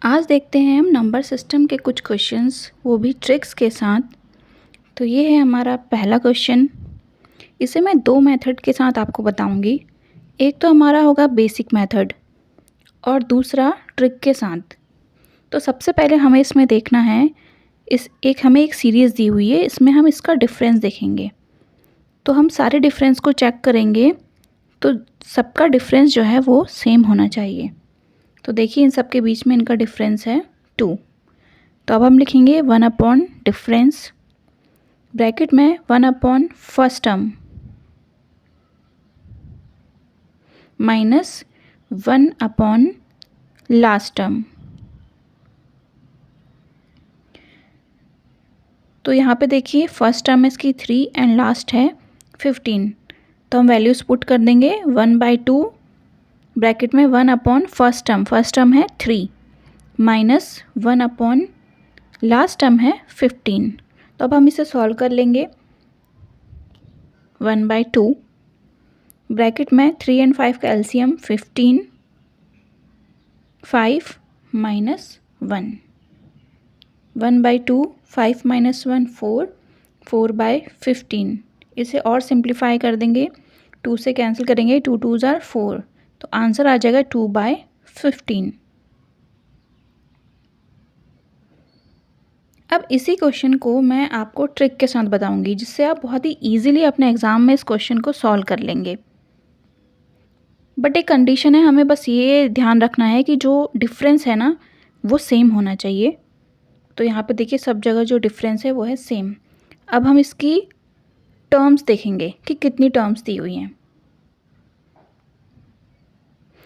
आज देखते हैं हम नंबर सिस्टम के कुछ क्वेश्चंस, वो भी ट्रिक्स के साथ। तो ये है हमारा पहला क्वेश्चन। इसे मैं दो मेथड के साथ आपको बताऊंगी। एक तो हमारा होगा बेसिक मेथड और दूसरा ट्रिक के साथ। तो सबसे पहले हमें इसमें देखना है, हमें एक सीरीज़ दी हुई है, इसमें हम इसका डिफरेंस देखेंगे। तो हम सारे डिफरेंस को चेक करेंगे, तो सबका डिफरेंस जो है वो सेम होना चाहिए। तो देखिए इन सब के बीच में इनका डिफरेंस है 2। तो अब हम लिखेंगे 1 अपॉन डिफरेंस, ब्रैकेट में 1 upon first term minus 1 upon last term. तो यहाँ पे देखिए फर्स्ट टर्म इसकी 3 एंड लास्ट है 15। तो हम वैल्यूज़ पुट कर देंगे 1/2 ब्रैकेट में 1 अपॉन फर्स्ट टर्म है 3 माइनस 1 अपॉन लास्ट टर्म है 15। तो अब हम इसे सॉल्व कर लेंगे। 1/2 ब्रैकेट में 3 एंड 5 का एलसीएम 15, 5 माइनस 1, 1/2 5 माइनस 1 4, 4/15। इसे और सिंप्लीफाई कर देंगे, 2 से कैंसिल करेंगे, 2 2s are 4। तो आंसर आ जाएगा 2/15। अब इसी क्वेश्चन को मैं आपको ट्रिक के साथ बताऊंगी, जिससे आप बहुत ही ईजिली अपने एग्ज़ाम में इस क्वेश्चन को सॉल्व कर लेंगे। बट एक कंडीशन है, हमें बस ये ध्यान रखना है कि जो डिफरेंस है ना वो सेम होना चाहिए। तो यहाँ पे देखिए सब जगह जो डिफरेंस है वो है सेम। अब हम इसकी टर्म्स देखेंगे कि कितनी टर्म्स दी हुई हैं।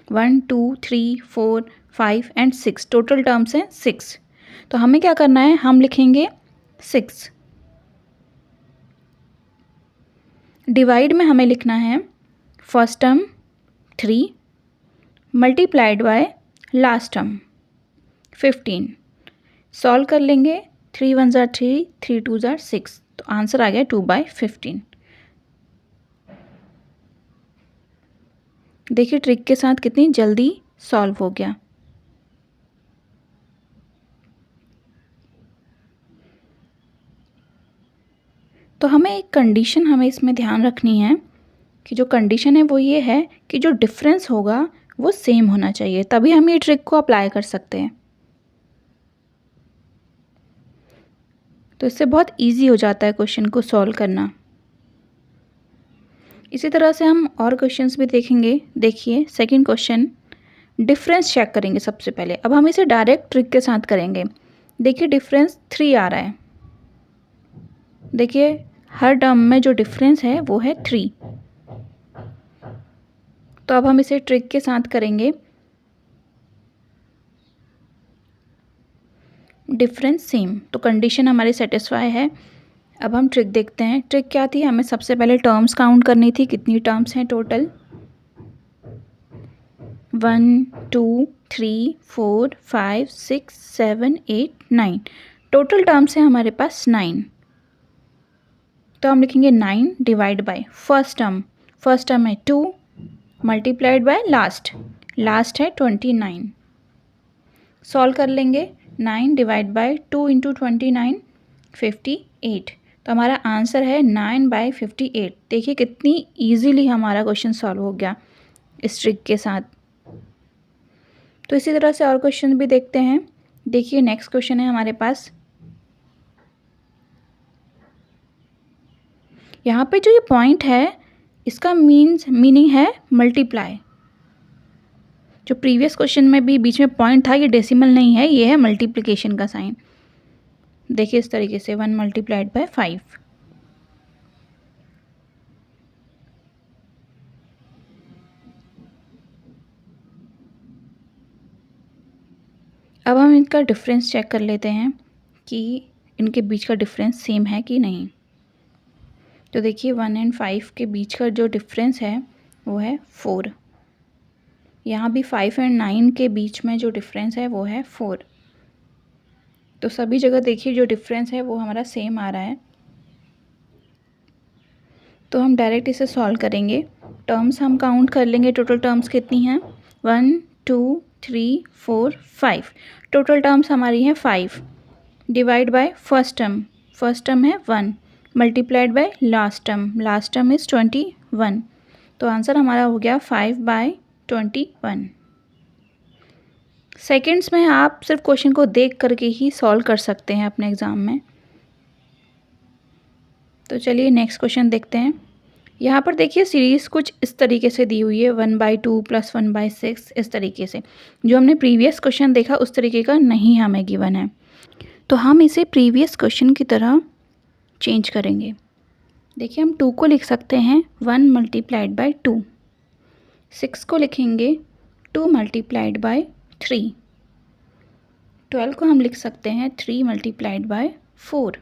1 2 3 4 5 एंड 6 टोटल टर्म्स हैं 6। तो हमें क्या करना है, हम लिखेंगे 6। डिवाइड में हमें लिखना है first term 3 multiplied by last term 15। Solve कर लेंगे, 3 1s are 3, 3 2s are 6। तो आंसर आ गया 2/15। देखिए ट्रिक के साथ कितनी जल्दी सॉल्व हो गया। तो हमें एक कंडीशन हमें इसमें ध्यान रखनी है कि जो कंडीशन है वो ये है कि जो डिफरेंस होगा वो सेम होना चाहिए, तभी हम ये ट्रिक को अप्लाई कर सकते हैं। तो इससे बहुत इजी हो जाता है क्वेश्चन को सॉल्व करना। इसी तरह से हम और क्वेश्चंस भी देखेंगे। देखिए सेकंड क्वेश्चन, डिफरेंस चेक करेंगे सबसे पहले। अब हम इसे डायरेक्ट ट्रिक के साथ करेंगे। देखिए डिफरेंस 3 आ रहा है। देखिए हर टर्म में जो डिफरेंस है वो है 3। तो अब हम इसे ट्रिक के साथ करेंगे। डिफरेंस सेम, तो कंडीशन हमारी सेटिस्फाई है। अब हम ट्रिक देखते हैं। ट्रिक क्या थी, हमें सबसे पहले टर्म्स काउंट करनी थी, कितनी टर्म्स हैं टोटल। 1 2 3 4 5 6 7 8 9 टोटल टर्म्स हैं हमारे पास 9। तो हम लिखेंगे 9 डिवाइड बाय फर्स्ट टर्म है 2 मल्टीप्लाइड बाय लास्ट है 29। सॉल्व कर लेंगे, 9 डिवाइड बाय 2 इंटू 29 58। तो हमारा आंसर है 9/58। देखिए कितनी ईजीली हमारा क्वेश्चन सॉल्व हो गया इस ट्रिक के साथ। तो इसी तरह से और क्वेश्चन भी देखते हैं। देखिए नेक्स्ट क्वेश्चन है हमारे पास। यहाँ पे जो ये पॉइंट है इसका मीनिंग है मल्टीप्लाई। जो प्रीवियस क्वेश्चन में भी बीच में पॉइंट था, ये डेसिमल नहीं है, ये है मल्टीप्लिकेशन का साइन। देखिए इस तरीके से 1 मल्टीप्लाइड बाय 5। अब हम इनका डिफरेंस चेक कर लेते हैं कि इनके बीच का डिफरेंस सेम है कि नहीं। तो देखिए 1 एंड 5 के बीच का जो डिफरेंस है वो है 4। यहाँ भी 5 एंड 9 के बीच में जो डिफरेंस है वो है 4। तो सभी जगह देखिए जो डिफरेंस है वो हमारा सेम आ रहा है। तो हम डायरेक्ट इसे सॉल्व करेंगे। टर्म्स हम काउंट कर लेंगे, टोटल टर्म्स कितनी हैं, 1 2 3, 4, 5। टोटल टर्म्स हमारी हैं 5। डिवाइड बाय फर्स्ट टर्म है 1 multiplied by last term is 21। तो आंसर हमारा हो गया 5/21। सेकेंड्स में आप सिर्फ क्वेश्चन को देख करके ही सॉल्व कर सकते हैं अपने एग्ज़ाम में। तो चलिए नेक्स्ट क्वेश्चन देखते हैं। यहाँ पर देखिए सीरीज़ कुछ इस तरीके से दी हुई है 1/2 + 1/6 इस तरीके से। जो हमने प्रीवियस क्वेश्चन देखा उस तरीके का नहीं हमें गिवन है, तो हम इसे प्रीवियस क्वेश्चन की तरह चेंज करेंगे। देखिए हम 2 को लिख सकते हैं 1 × 2, 6 को लिखेंगे 2 × 3, 12 को हम लिख सकते हैं 3 × 4,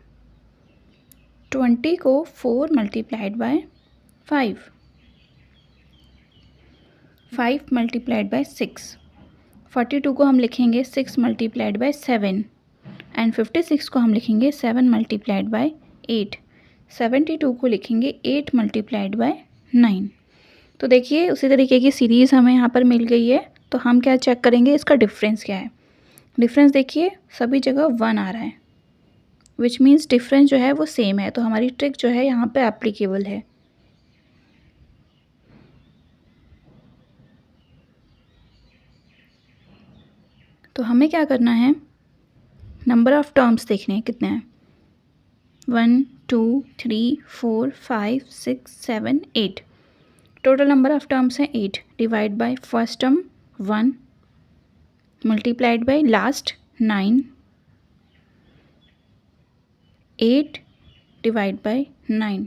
20 को 4 × 5, 5 × 6, 42 को हम लिखेंगे 6 × 7 एंड 56 को हम लिखेंगे 7 × 8, 72 को लिखेंगे 8 × 9। तो देखिए उसी तरीके की सीरीज़ हमें यहाँ पर मिल गई है, तो हम क्या चेक करेंगे इसका डिफरेंस क्या है। डिफरेंस देखिए सभी जगह 1 आ रहा है, विच मीन्स डिफरेंस जो है वो सेम है, तो हमारी ट्रिक जो है यहाँ पे एप्लीकेबल है। तो हमें क्या करना है, नंबर ऑफ टर्म्स देखने हैं कितने हैं। 1 2 3 4 5 6 7 8। टोटल नंबर ऑफ टर्म्स हैं 8। Divide by first term 1 multiplied by last 9, 8 divide by 9।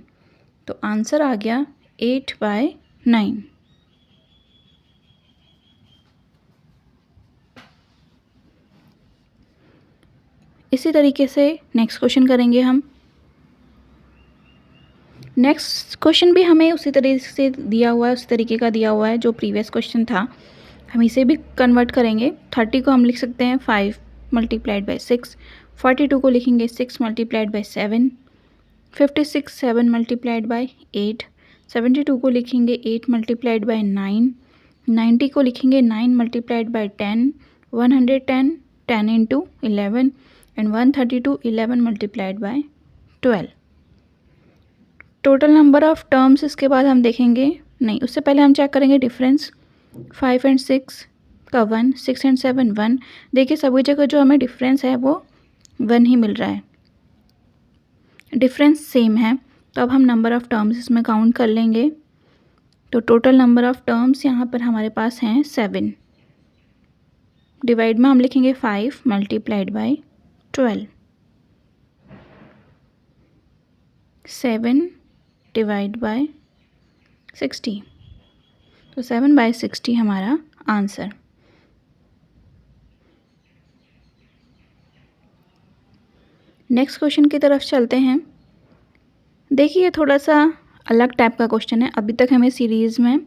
तो आंसर आ गया 8/9। इसी तरीके से नेक्स्ट क्वेश्चन करेंगे हम। नेक्स्ट क्वेश्चन भी हमें उसी तरीके से दिया हुआ है, उसी तरीके का दिया हुआ है जो प्रीवियस क्वेश्चन था। हम इसे भी कन्वर्ट करेंगे। 30 को हम लिख सकते हैं 5 × 6, 42 को लिखेंगे 6 × 7, 56 7 × 8, 72 को लिखेंगे 8 × 9, 90 को लिखेंगे 9 × 10, 110 10 × 11 and 132 11 × 12। Total number of terms इसके बाद हम देखेंगे, नहीं उससे पहले हम चेक करेंगे डिफरेंस। 5 और 6 का 1, 6 और 7 1। देखिए सभी जगह जो हमें डिफरेंस है वो 1 ही मिल रहा है, डिफरेंस सेम है। तो अब हम नंबर ऑफ़ टर्म्स इसमें काउंट कर लेंगे। तो टोटल नंबर ऑफ़ टर्म्स यहाँ पर हमारे पास हैं 7। डिवाइड में हम लिखेंगे 5 × 12, 7 डिवाइड बाय 60। तो 7/60 हमारा आंसर। नेक्स्ट क्वेश्चन की तरफ चलते हैं। देखिए ये थोड़ा सा अलग टाइप का क्वेश्चन है। अभी तक हमें सीरीज़ में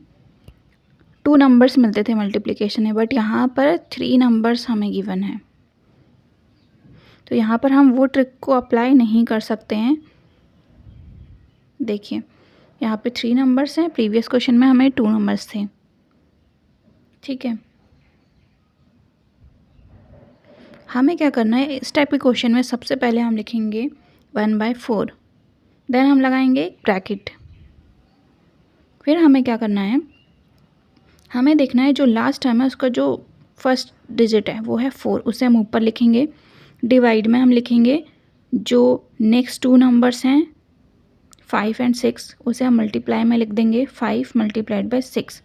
2 नंबर्स मिलते थे मल्टीप्लिकेशन में, बट यहाँ पर 3 नंबर्स हमें गिवन है। तो यहाँ पर हम वो ट्रिक को अप्लाई नहीं कर सकते हैं। देखिए यहाँ पे 3 नंबर्स हैं, प्रीवियस क्वेश्चन में हमें 2 नंबर्स थे, ठीक है। हमें क्या करना है, इस टाइप के क्वेश्चन में सबसे पहले हम लिखेंगे 1/4, देन हम लगाएंगे ब्रैकेट। फिर हमें क्या करना है, हमें देखना है जो लास्ट टर्म है उसका जो फर्स्ट डिजिट है वो है 4, उसे हम ऊपर लिखेंगे। डिवाइड में हम लिखेंगे जो नेक्स्ट 2 नंबर्स हैं 5 और 6, उसे हम मल्टीप्लाई में लिख देंगे 5 × 6।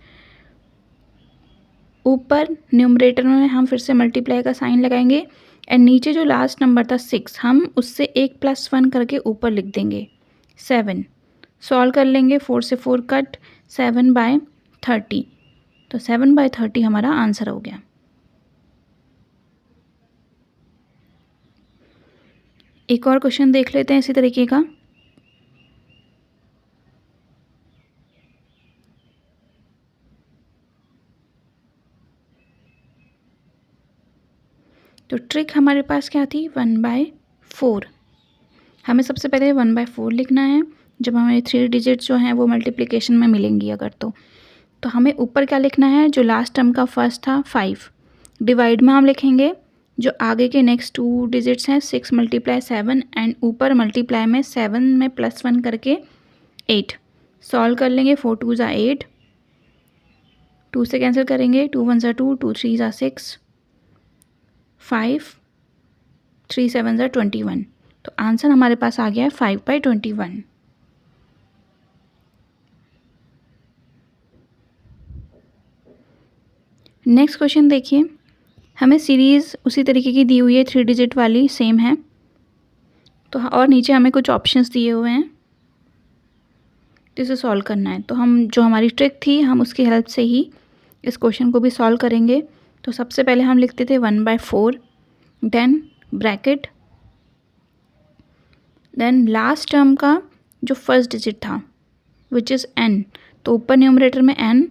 ऊपर न्यूमरेटर में हम फिर से मल्टीप्लाई का साइन लगाएंगे एंड नीचे जो लास्ट नंबर था 6, हम उससे 1 + 1 करके ऊपर लिख देंगे 7। सॉल्व कर लेंगे, 4 से 4 कट, 7/30। तो 7/30 हमारा आंसर हो गया। एक और क्वेश्चन देख लेते हैं इसी तरीके का। तो ट्रिक हमारे पास क्या थी, 1/4। हमें सबसे पहले 1/4 लिखना है जब हमें 3 डिजिट जो हैं वो मल्टीप्लिकेशन में मिलेंगी अगर तो हमें ऊपर क्या लिखना है, जो लास्ट टर्म का फर्स्ट था 5, डिवाइड में हम लिखेंगे जो आगे के नेक्स्ट 2 डिजिट्स हैं 6 × 7 एंड ऊपर मल्टीप्लाई में 7 में +1 करके 8। सॉल्व कर लेंगे 4 2 ज़ा 8, 2 से कैंसिल करेंगे 2 1 ज़ा 2, 2 3 ज़ा 6, 5 3 7 ज़ा 21। तो आंसर हमारे पास आ गया है 5/21। नेक्स्ट क्वेश्चन देखिए, हमें सीरीज़ उसी तरीके की दी हुई है 3 डिजिट वाली, सेम है। तो और नीचे हमें कुछ ऑप्शंस दिए हुए हैं, तो इसे सॉल्व करना है। तो हम जो हमारी ट्रिक थी हम उसकी हेल्प से ही इस क्वेश्चन को भी सॉल्व करेंगे। तो सबसे पहले हम लिखते थे 1/4, then bracket, then last term का जो फर्स्ट डिजिट था विच इज़ n, तो ऊपर न्यूमरेटर में n,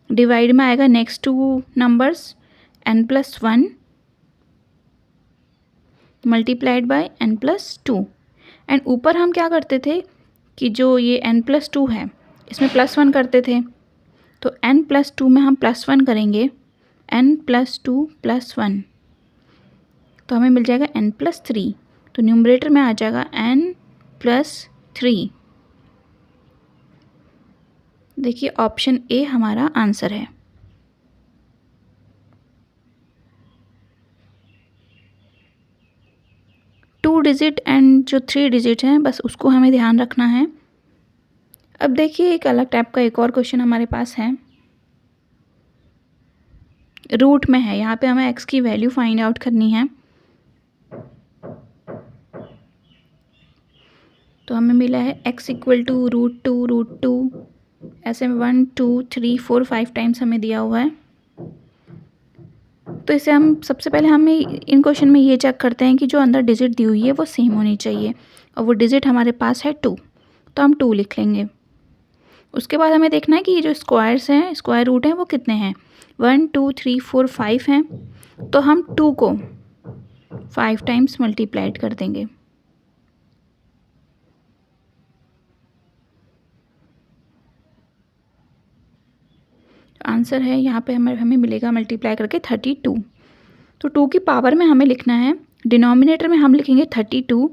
डिवाइड में आएगा next 2 numbers n+1 multiplied by n+2। And ऊपर हम क्या करते थे कि जो ये n+2 है इसमें +1 करते थे, तो n+2 में हम +1 करेंगे, n+2 +1, तो हमें मिल जाएगा n+3। तो न्यूमरेटर में आ जाएगा n+3। देखिए ऑप्शन ए हमारा आंसर है। टू डिजिट एंड जो 3 डिजिट हैं बस उसको हमें ध्यान रखना है। अब देखिए एक अलग टाइप का एक और क्वेश्चन हमारे पास है, रूट में है। यहाँ पे हमें x की वैल्यू फाइंड आउट करनी है। तो हमें मिला है x = √2 ऐसे 1 2 3 4 5 टाइम्स हमें दिया हुआ है। तो इसे हम सबसे पहले हमें इन क्वेश्चन में ये चेक करते हैं कि जो अंदर डिजिट दी हुई है वो सेम होनी चाहिए, और वो डिजिट हमारे पास है 2, तो हम 2 लिख लेंगे। उसके बाद हमें देखना है कि ये जो स्क्वायर्स हैं, स्क्वायर रूट हैं, वो कितने हैं। 1 2 3 4 5 हैं, तो हम 2 को 5 टाइम्स मल्टीप्लाइड कर देंगे। आंसर है यहाँ पे हमें मिलेगा मल्टीप्लाई करके 32। तो 2 की पावर में हमें लिखना है, डिनोमिनेटर में हम लिखेंगे 32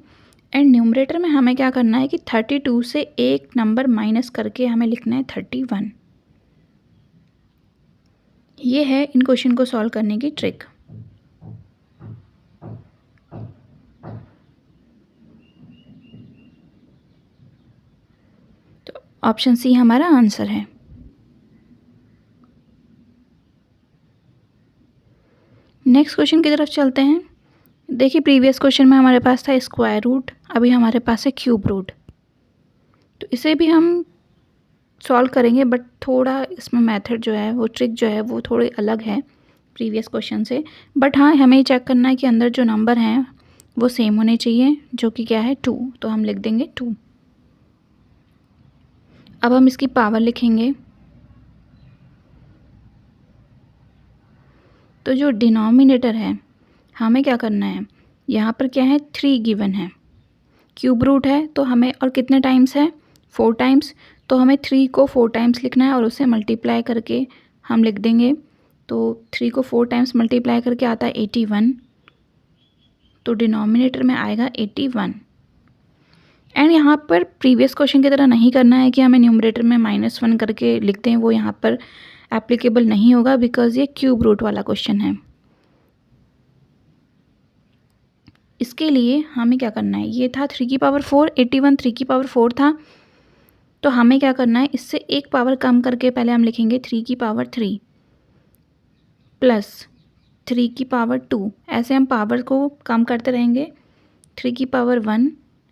एंड न्यूमरेटर में हमें क्या करना है कि 32 से एक नंबर माइनस करके हमें लिखना है 31। ये है इन क्वेश्चन को सॉल्व करने की ट्रिक। तो ऑप्शन सी हमारा आंसर है। नेक्स्ट क्वेश्चन की तरफ चलते हैं। देखिए प्रीवियस क्वेश्चन में हमारे पास था स्क्वायर रूट, अभी हमारे पास है क्यूब रूट। तो इसे भी हम सॉल्व करेंगे, बट थोड़ा इसमें मेथड जो है वो ट्रिक जो है वो थोड़ी अलग है प्रीवियस क्वेश्चन से। बट हाँ, हमें चेक करना है कि अंदर जो नंबर हैं वो सेम होने चाहिए, जो कि क्या है 2, तो हम लिख देंगे 2। अब हम इसकी पावर लिखेंगे। तो जो डिनोमिनेटर है हमें क्या करना है, यहाँ पर क्या है 3 गिवन है, क्यूब रूट है, तो हमें और कितने टाइम्स है 4 टाइम्स, तो हमें 3 को 4 टाइम्स लिखना है और उसे मल्टीप्लाई करके हम लिख देंगे। तो 3 को 4 टाइम्स मल्टीप्लाई करके आता है 81, तो डिनोमिनेटर में आएगा 81। एंड यहाँ पर प्रीवियस क्वेश्चन की तरह नहीं करना है कि हमें न्यूमरेटर में -1 करके लिख दें, वो यहाँ पर एप्लीकेबल नहीं होगा बिकॉज ये क्यूब रूट वाला क्वेश्चन है। इसके लिए हमें क्या करना है, ये था 3 की पावर 4, 81 3 की पावर 4 था, तो हमें क्या करना है, इससे एक पावर कम करके पहले हम लिखेंगे 3 की पावर 3 प्लस 3 की पावर 2, ऐसे हम पावर को कम करते रहेंगे, 3 की पावर 1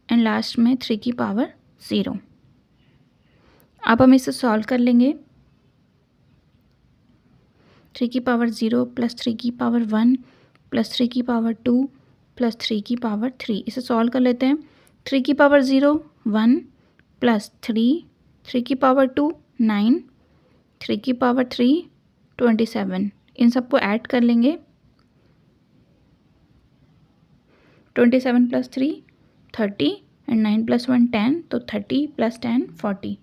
एंड लास्ट में 3 की पावर 0। अब हम इसे सॉल्व कर लेंगे। 3 की पावर 0 प्लस 3 की पावर 1 प्लस 3 की पावर 2 प्लस 3 की पावर 3, इसे सॉल्व कर लेते हैं। 3 की पावर 0 1 प्लस 3 की पावर 2 9, 3 की पावर 3 27, इन सबको ऐड कर लेंगे। 27 प्लस 3 30 एंड 9 प्लस 1 10, तो 30 प्लस 10 40,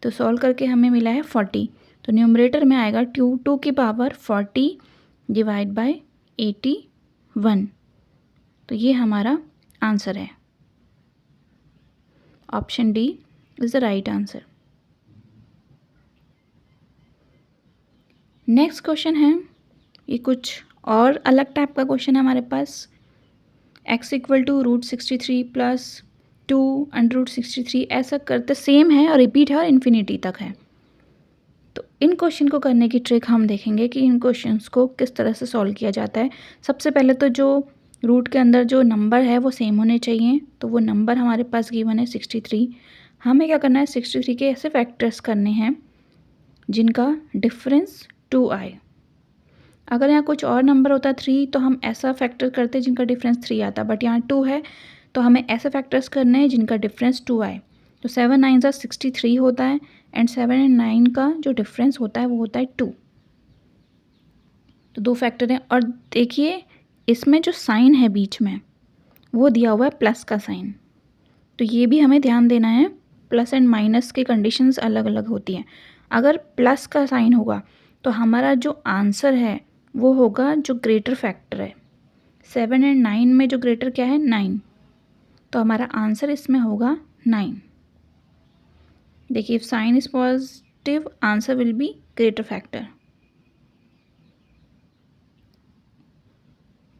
तो सॉल्व करके हमें मिला है 40। तो न्यूमरेटर में आएगा 2 की पावर 40 डिवाइड बाय 81। तो ये हमारा आंसर है। Option D is the right answer. Next question है, ये कुछ और अलग टाइप का क्वेश्चन है हमारे पास। x इक्वल टू √63 प्लस 2 √63 ऐसा करते सेम है और रिपीट है और इन्फिनिटी तक है। तो इन क्वेश्चन को करने की ट्रिक हम देखेंगे कि इन क्वेश्चंस को किस तरह से सॉल्व किया जाता है। सबसे पहले तो जो रूट के अंदर जो नंबर है वो सेम होने चाहिए। तो वो नंबर हमारे पास गिवन है 63। हमें क्या करना है, 63 के ऐसे फैक्टर्स करने हैं जिनका डिफरेंस 2 आए। अगर यहाँ कुछ और नंबर होता 3 तो हम ऐसा फैक्टर करते जिनका डिफरेंस 3 आता, बट यहाँ 2 है तो हमें ऐसे फैक्टर्स करने हैं जिनका डिफरेंस 2 आए। तो 7 9 63 होता है एंड 7 और 9 का जो डिफरेंस होता है वो होता है 2। तो दो फैक्टर हैं और देखिए इसमें जो साइन है बीच में वो दिया हुआ है प्लस का साइन। तो ये भी हमें ध्यान देना है, प्लस एंड माइनस की कंडीशंस अलग अलग होती हैं। अगर प्लस का साइन होगा तो हमारा जो आंसर है वो होगा जो ग्रेटर फैक्टर है। 7 एंड 9 में जो ग्रेटर क्या है 9, तो हमारा आंसर इसमें होगा 9। देखिए if sign is positive answer will be greater factor.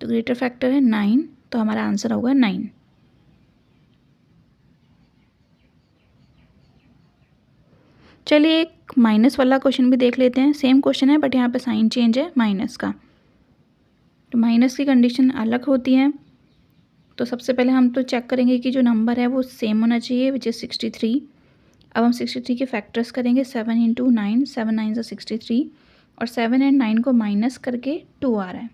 तो ग्रेटर फैक्टर है 9, तो हमारा आंसर होगा 9। चलिए एक माइनस वाला क्वेश्चन भी देख लेते हैं। सेम क्वेश्चन है बट यहाँ पे साइन चेंज है माइनस का। तो माइनस की कंडीशन अलग होती है। तो सबसे पहले हम तो चेक करेंगे कि जो नंबर है वो सेम होना चाहिए विच इज़ 63। अब हम 63 के फैक्टर्स करेंगे। 7 × 9, 7 9 63 और 7 एंड 9 को माइनस करके 2 आ रहा है,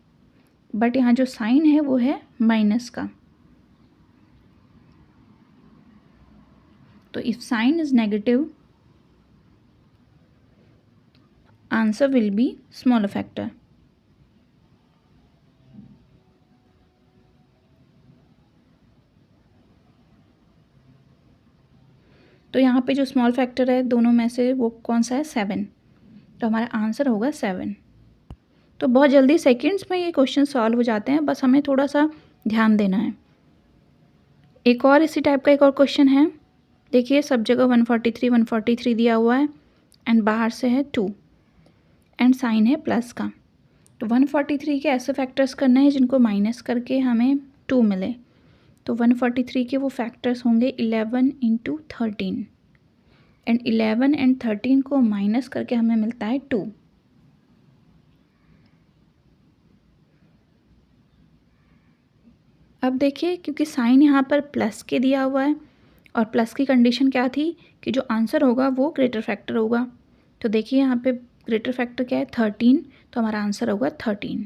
बट यहाँ जो साइन है वो है माइनस का। तो if sign is negative answer will be smaller factor. तो यहाँ पे जो स्मॉल फैक्टर है दोनों में से वो कौन सा है 7, तो हमारा आंसर होगा 7। तो बहुत जल्दी सेकंड्स में ये क्वेश्चन सॉल्व हो जाते हैं, बस हमें थोड़ा सा ध्यान देना है। एक और इसी टाइप का एक और क्वेश्चन है। देखिए सब जगह 143 दिया हुआ है एंड बाहर से है 2 एंड साइन है प्लस का। तो 143 के ऐसे फैक्टर्स करने हैं जिनको माइनस करके हमें 2 मिले। तो 143 के वो फैक्टर्स होंगे 11 × 13 एंड 11 एंड 13 को माइनस करके हमें मिलता है 2। अब देखिए क्योंकि साइन यहाँ पर प्लस के दिया हुआ है और प्लस की कंडीशन क्या थी कि जो आंसर होगा वो ग्रेटर फैक्टर होगा। तो देखिए यहाँ पे ग्रेटर फैक्टर क्या है 13, तो हमारा आंसर होगा 13।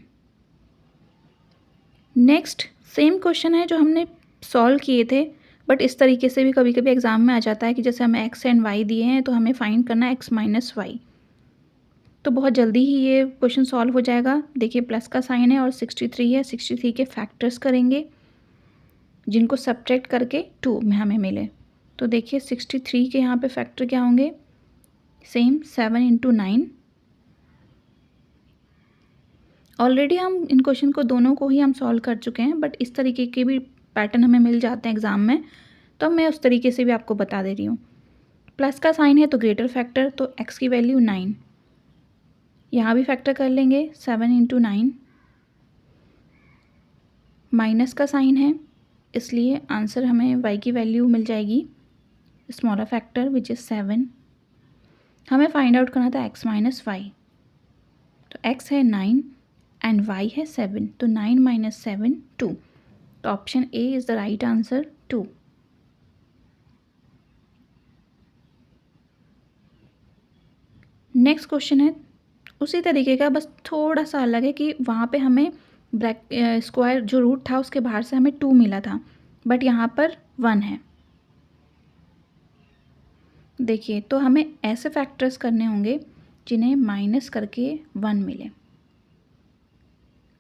नेक्स्ट सेम क्वेश्चन है जो हमने सॉल्व किए थे, बट इस तरीके से भी कभी कभी एग्जाम में आ जाता है कि जैसे हमें x एंड y दिए हैं तो हमें फाइंड करना है x - y। तो बहुत जल्दी ही ये क्वेश्चन सॉल्व हो जाएगा। देखिए प्लस का साइन है और 63 है, 63 के फैक्टर्स करेंगे जिनको सब्ट्रैक्ट करके 2 में हमें मिले। तो देखिए 63 के यहाँ पे फैक्टर क्या होंगे, सेम 7 × 9। ऑलरेडी हम इन क्वेश्चन को दोनों को ही हम सॉल्व कर चुके हैं, बट इस तरीके के भी पैटर्न हमें मिल जाते हैं एग्ज़ाम में, तो मैं उस तरीके से भी आपको बता दे रही हूँ। प्लस का साइन है तो ग्रेटर फैक्टर, तो x की वैल्यू 9। यहाँ भी फैक्टर कर लेंगे 7 × 9। माइनस का साइन है इसलिए आंसर हमें y की वैल्यू मिल जाएगी स्मॉलर फैक्टर विच इज़ 7। हमें फाइंड आउट करना था x - y। तो x है 9 एंड y है 7, तो 9 - 7 2। तो option A is the right answer 2। Next question है उसी तरीके का, बस थोड़ा सा अलग है कि वहाँ पे हमें स्क्वायर जो रूट था उसके बाहर से हमें 2 मिला था, बट यहाँ पर 1 है। देखिए तो हमें ऐसे फैक्टर्स करने होंगे जिन्हें माइनस करके 1 मिले।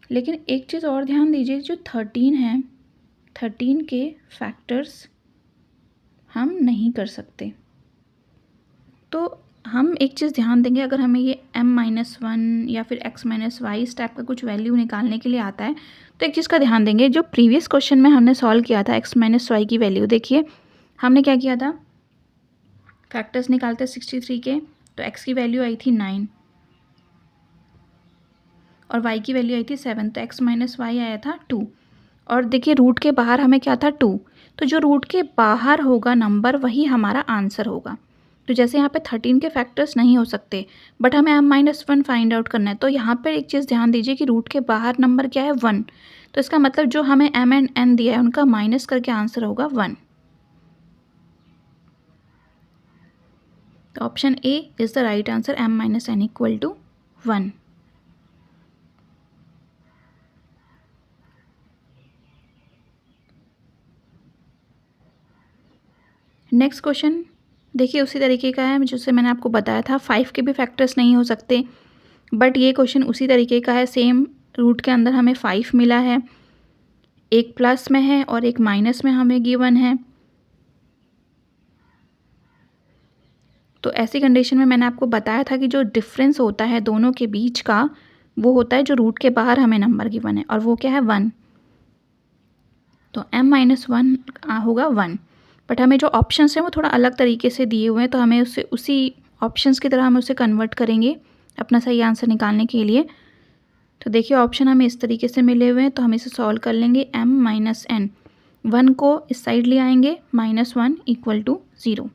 लेकिन एक चीज़ और ध्यान दीजिए, जो 13 है 13 के फैक्टर्स हम नहीं कर सकते। तो हम एक चीज़ ध्यान देंगे, अगर हमें ये m-1 या फिर x-y इस टाइप का कुछ वैल्यू निकालने के लिए आता है तो एक चीज़ का ध्यान देंगे, जो प्रीवियस क्वेश्चन में हमने सॉल्व किया था x-y की वैल्यू, देखिए हमने क्या किया था, फैक्टर्स निकालते 63 के, तो x की वैल्यू आई थी 9 और y की वैल्यू आई थी 7, तो x-y आया था 2। और देखिए रूट के बाहर हमें क्या था 2, तो जो रूट के बाहर होगा नंबर वही हमारा आंसर होगा। तो जैसे यहाँ पे 13 के फैक्टर्स नहीं हो सकते, बट हमें m-1 फाइंड आउट करना है, तो यहाँ पर एक चीज़ ध्यान दीजिए कि रूट के बाहर नंबर क्या है 1, तो इसका मतलब जो हमें m एंड n दिया है उनका माइनस करके आंसर होगा 1। तो option A is the right answer, m-n equal to 1। Next question देखिए उसी तरीके का है जिससे मैंने आपको बताया था, 5 के भी फैक्टर्स नहीं हो सकते, बट ये क्वेश्चन उसी तरीके का है, सेम रूट के अंदर हमें 5 मिला है, एक प्लस में है और एक माइनस में हमें गिवन है। तो ऐसी कंडीशन में मैंने आपको बताया था कि जो डिफरेंस होता है दोनों के बीच का वो होता है जो रूट के बाहर हमें नंबर गिवन है, और वो क्या है 1। तो m-1 होगा 1, बट हमें जो ऑप्शंस हैं वो थोड़ा अलग तरीके से दिए हुए हैं, तो हमें उसे उसी ऑप्शंस की तरह हम उसे कन्वर्ट करेंगे अपना सही आंसर निकालने के लिए। तो देखिए ऑप्शन हमें इस तरीके से मिले हुए हैं, तो हम इसे सॉल्व कर लेंगे। m-n 1 को इस साइड ले आएंगे, -1 इक्वल टू 0।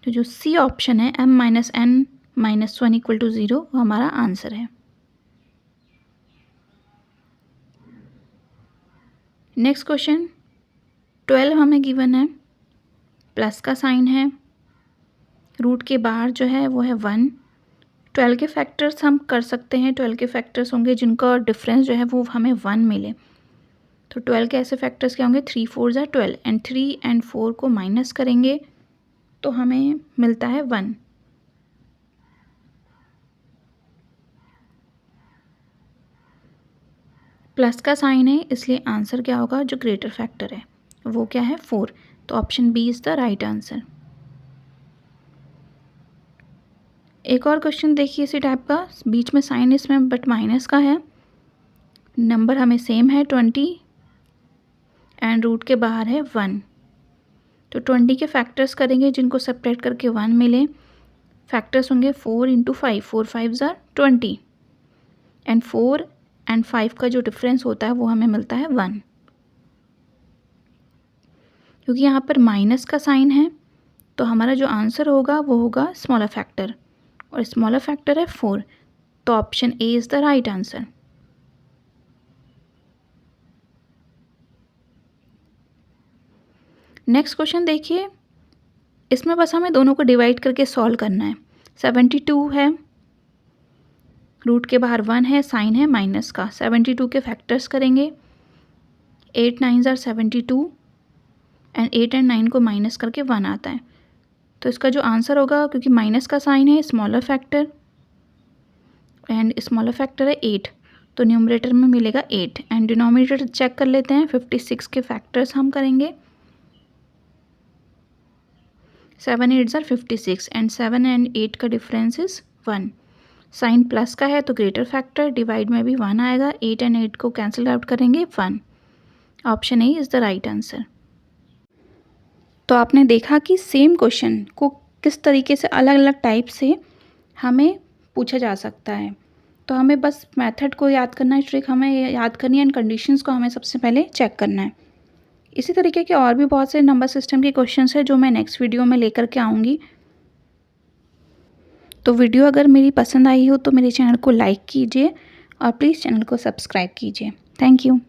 तो जो सी ऑप्शन है m-n -1 इक्वल टू 0 वो हमारा आंसर है। नेक्स्ट क्वेश्चन 12 हमें गिवन है, प्लस का साइन है, रूट के बाहर जो है वो है 1। 12 के फैक्टर्स हम कर सकते हैं, 12 के फैक्टर्स होंगे जिनका डिफरेंस जो है वो हमें 1 मिले। तो 12 के ऐसे फैक्टर्स क्या होंगे, 3 4 ज़ा 12 एंड 3 एंड 4 को माइनस करेंगे तो हमें मिलता है 1। प्लस का साइन है इसलिए आंसर क्या होगा, जो ग्रेटर फैक्टर है वो क्या है 4। तो option B is the right answer. एक और क्वेश्चन देखिए इसी टाइप का, बीच में साइन इसमें बट माइनस का है, नंबर हमें सेम है 20 एंड रूट के बाहर है 1। तो 20 के फैक्टर्स करेंगे जिनको सेपरेट करके 1 मिले, फैक्टर्स होंगे 4 इंटू 5, 4 5 ज़ा 20 एंड 4 एंड 5 का जो डिफरेंस होता है वो हमें मिलता है 1। क्योंकि यहाँ पर माइनस का साइन है तो हमारा जो आंसर होगा वो होगा स्मॉलर फैक्टर, और स्मॉलर फैक्टर है 4, तो option A is the right answer. Next question देखिए, इसमें बस हमें दोनों को डिवाइड करके सॉल्व करना है। 72 है, रूट के बाहर 1 है, साइन है माइनस का, 72 के फैक्टर्स करेंगे, 8 9 ज़ा 72 एंड 8 एंड 9 को माइनस करके 1 आता है। तो इसका जो आंसर होगा, क्योंकि माइनस का साइन है, smaller factor and smaller factor है 8, तो न्यूमरेटर में मिलेगा 8 एंड डिनोमिनेटर चेक कर लेते हैं। 56 के फैक्टर्स हम करेंगे, 7 8 ज़ा 56 एंड 7 एंड 8 का डिफरेंस इज़ 1। साइन प्लस का है तो ग्रेटर फैक्टर, डिवाइड में भी 1 आएगा, 8 एंड 8 को कैंसिल आउट करेंगे 1। Option A is the right answer. तो आपने देखा कि सेम क्वेश्चन को किस तरीके से अलग अलग टाइप से हमें पूछा जा सकता है। तो हमें बस मेथड को याद करना है, ट्रिक हमें याद करनी है एंड कंडीशंस को हमें सबसे पहले चेक करना है। इसी तरीके के और भी बहुत से नंबर सिस्टम के क्वेश्चंस हैं जो मैं नेक्स्ट वीडियो में लेकर के आऊँगी। तो वीडियो अगर मेरी पसंद आई हो तो मेरे चैनल को लाइक कीजिए और प्लीज़ चैनल को सब्सक्राइब कीजिए। Thank you.